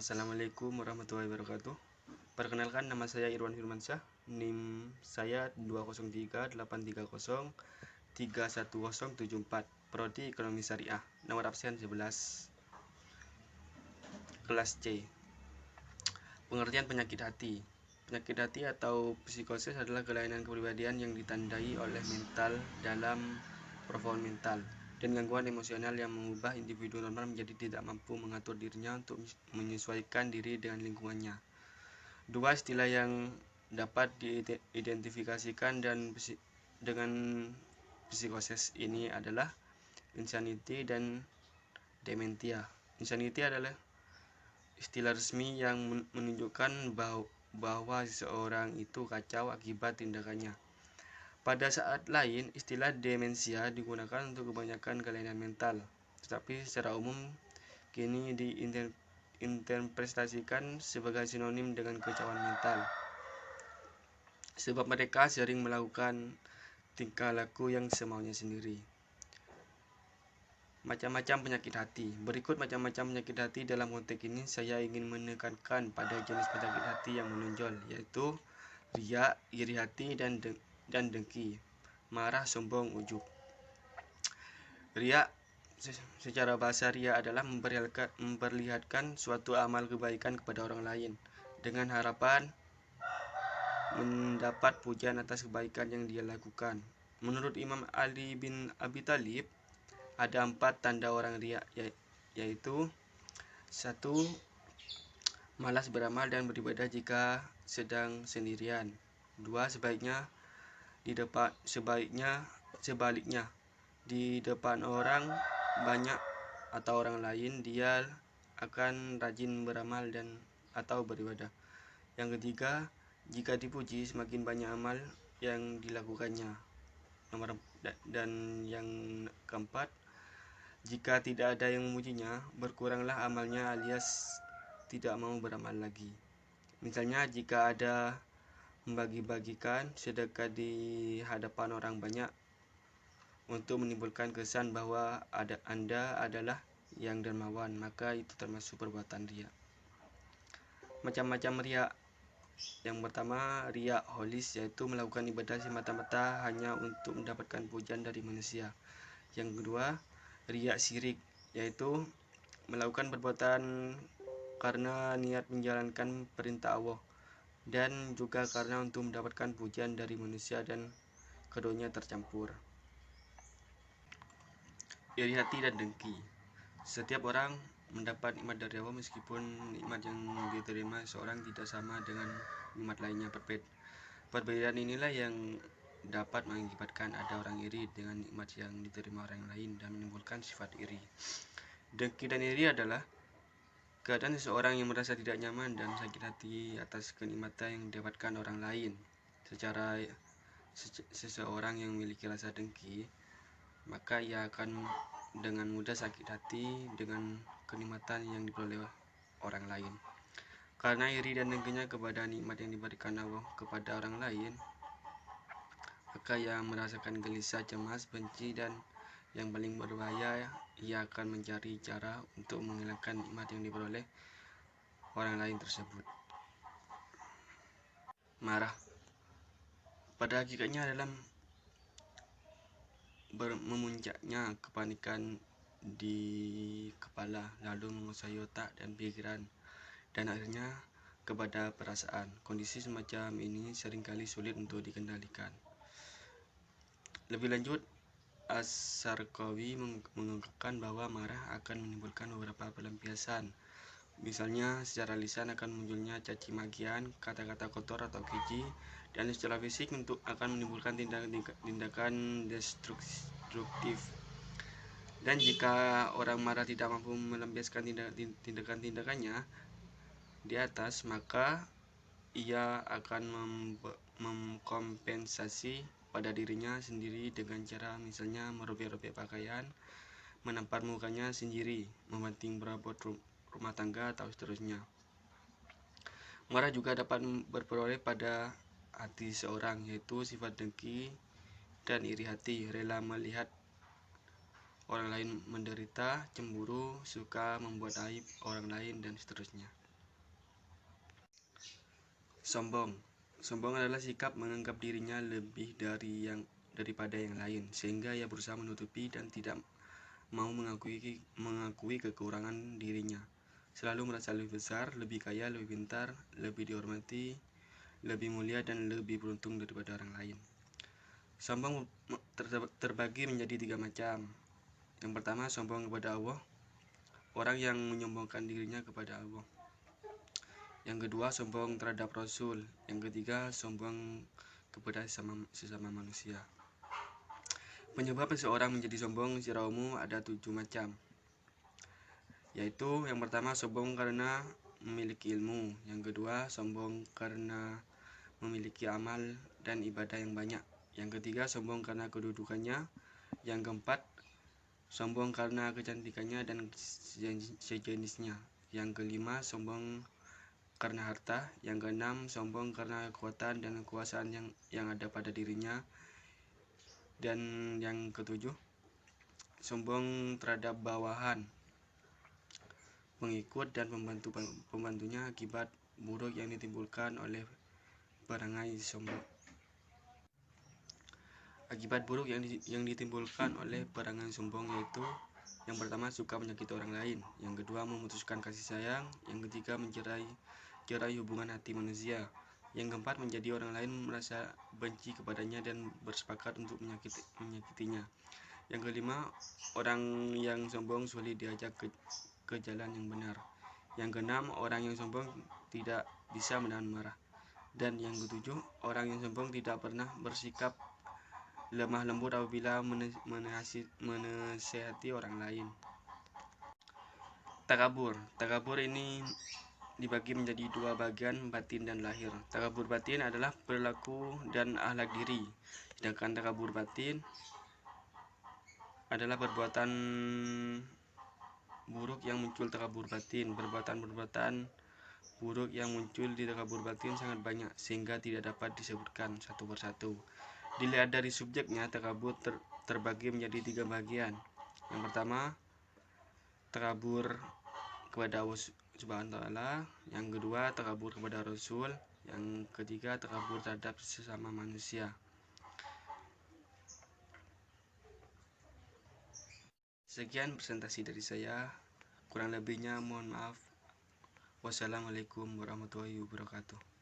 Assalamualaikum warahmatullahi wabarakatuh. Perkenalkan, nama saya Irwan Firmansyah. NIM saya 20383103174. Prodi Ekonomi Syariah. Nomor absen 11. Kelas C. Pengertian penyakit hati. Penyakit hati atau psikosis adalah kelainan kepribadian yang ditandai oleh mental dalam profil mental dan gangguan emosional yang mengubah individu normal menjadi tidak mampu mengatur dirinya untuk menyesuaikan diri dengan lingkungannya. Dua istilah yang dapat diidentifikasikan dengan psikosis ini adalah insanity dan dementia. Insanity adalah istilah resmi yang menunjukkan bahwa seseorang itu kacau akibat tindakannya. Pada saat lain, istilah demensia digunakan untuk kebanyakan kelainan mental, tetapi secara umum kini diinterpretasikan sebagai sinonim dengan kekacauan mental, sebab mereka sering melakukan tingkah laku yang semaunya sendiri. Macam-macam penyakit hati. Berikut macam-macam penyakit hati. Dalam konteks ini saya ingin menekankan pada jenis penyakit hati yang menonjol, yaitu riya, iri hati, dan dengki, marah, sombong, ujub. Riya, secara bahasa riya adalah memperlihatkan suatu amal kebaikan kepada orang lain dengan harapan mendapat pujian atas kebaikan yang dia lakukan. Menurut Imam Ali bin Abi Thalib, ada 4 tanda orang riya, yaitu 1. Malas beramal dan beribadah jika sedang sendirian. 2. Sebaliknya, di depan orang banyak atau orang lain dia akan rajin beramal dan atau beribadah. Yang ketiga, jika dipuji semakin banyak amal yang dilakukannya. Dan yang keempat, jika tidak ada yang memujinya, berkuranglah amalnya alias tidak mau beramal lagi. Misalnya, jika ada membagi-bagikan sedekah di hadapan orang banyak untuk menimbulkan kesan bahwa Anda adalah yang dermawan, maka itu termasuk perbuatan riya. Macam-macam riya. Yang pertama, riya holis, yaitu melakukan ibadah semata-mata hanya untuk mendapatkan pujian dari manusia. Yang kedua, riya syirik, yaitu melakukan perbuatan karena niat menjalankan perintah Allah dan juga karena untuk mendapatkan pujian dari manusia, dan keduanya tercampur. Iri hati dan dengki. Setiap orang mendapat nikmat dari Allah, meskipun nikmat yang diterima seorang tidak sama dengan nikmat lainnya. Perbedaan inilah yang dapat mengakibatkan ada orang iri dengan nikmat yang diterima orang lain dan menimbulkan sifat iri. Dengki dan iri adalah keadaan seseorang yang merasa tidak nyaman dan sakit hati atas kenikmatan yang didapatkan orang lain. Seseorang yang memiliki rasa dengki, maka ia akan dengan mudah sakit hati dengan kenikmatan yang diperoleh orang lain. Karena iri dan dengkinya kepada nikmat yang diberikan Allah kepada orang lain, maka ia merasakan gelisah, cemas, benci, dan yang paling berbahaya, ia akan mencari cara untuk menghilangkan nikmat yang diperoleh orang lain tersebut. Marah pada hakikatnya adalah memuncaknya kepanikan di kepala, lalu menguasai otak dan pikiran, dan akhirnya kepada perasaan. Kondisi semacam ini seringkali sulit untuk dikendalikan. Lebih lanjut, As-Sarqawi mengungkapkan bahwa marah akan menimbulkan beberapa pelampiasan. Misalnya, secara lisan akan munculnya caci makian, kata-kata kotor atau keji, dan secara fisik akan menimbulkan tindakan destruktif. Dan jika orang marah tidak mampu melampiaskan tindakan-tindakannya di atas, maka ia akan mengkompensasi pada dirinya sendiri dengan cara misalnya merobek-robek pakaian, menampar mukanya sendiri, membanting perabot rumah tangga, atau seterusnya. Marah juga dapat berperoleh pada hati seorang, yaitu sifat dengki dan iri hati, rela melihat orang lain menderita, cemburu, suka membuat aib orang lain, dan seterusnya. Sombong. Sombong adalah sikap menganggap dirinya lebih daripada yang lain, sehingga ia berusaha menutupi dan tidak mau mengakui kekurangan dirinya. Selalu merasa lebih besar, lebih kaya, lebih pintar, lebih dihormati, lebih mulia, dan lebih beruntung daripada orang lain. Sombong terbagi menjadi 3 macam. Yang pertama, sombong kepada Allah. Orang yang menyombongkan dirinya kepada Allah. Yang kedua, sombong terhadap Rasul. Yang ketiga, sombong kepada sesama manusia. Penyebab seseorang menjadi sombong secara umum ada 7 macam, yaitu yang pertama, sombong karena memiliki ilmu. Yang kedua, sombong karena memiliki amal dan ibadah yang banyak. Yang ketiga, sombong karena kedudukannya. Yang keempat, sombong karena kecantikannya dan sejenisnya. Yang kelima, sombong karena harta. Yang keenam, sombong karena kekuatan dan kekuasaan yang ada pada dirinya. Dan yang ketujuh, sombong terhadap bawahan, pengikut, dan pembantunya akibat buruk yang ditimbulkan oleh perangai sombong. Akibat buruk yang ditimbulkan oleh perangai sombong yaitu: yang pertama, suka menyakiti orang lain. Yang kedua, memutuskan kasih sayang. Yang ketiga, mencerai hubungan hati manusia. Yang keempat, menjadi orang lain merasa benci kepadanya dan bersepakat untuk menyakitinya. Yang kelima, orang yang sombong sulit diajak ke jalan yang benar. Yang keenam, orang yang sombong tidak bisa menahan marah. Dan yang ketujuh, orang yang sombong tidak pernah bersikap lemah lembut apabila menasihati orang lain. Takabur ini dibagi menjadi 2 bagian, batin dan lahir. Takabur batin adalah perilaku dan akhlak diri, sedangkan takabur batin adalah perbuatan buruk yang muncul takabur batin. Perbuatan buruk yang muncul di takabur batin sangat banyak, sehingga tidak dapat disebutkan satu persatu. Dilihat dari subjeknya, takabur terbagi menjadi 3 bagian. Yang pertama, takabur kepada Allah Subhanahu wa Ta'ala. Yang kedua, takabur kepada Rasul. Yang ketiga, takabur terhadap sesama manusia. Sekian presentasi dari saya. Kurang lebihnya mohon maaf. Wassalamualaikum warahmatullahi wabarakatuh.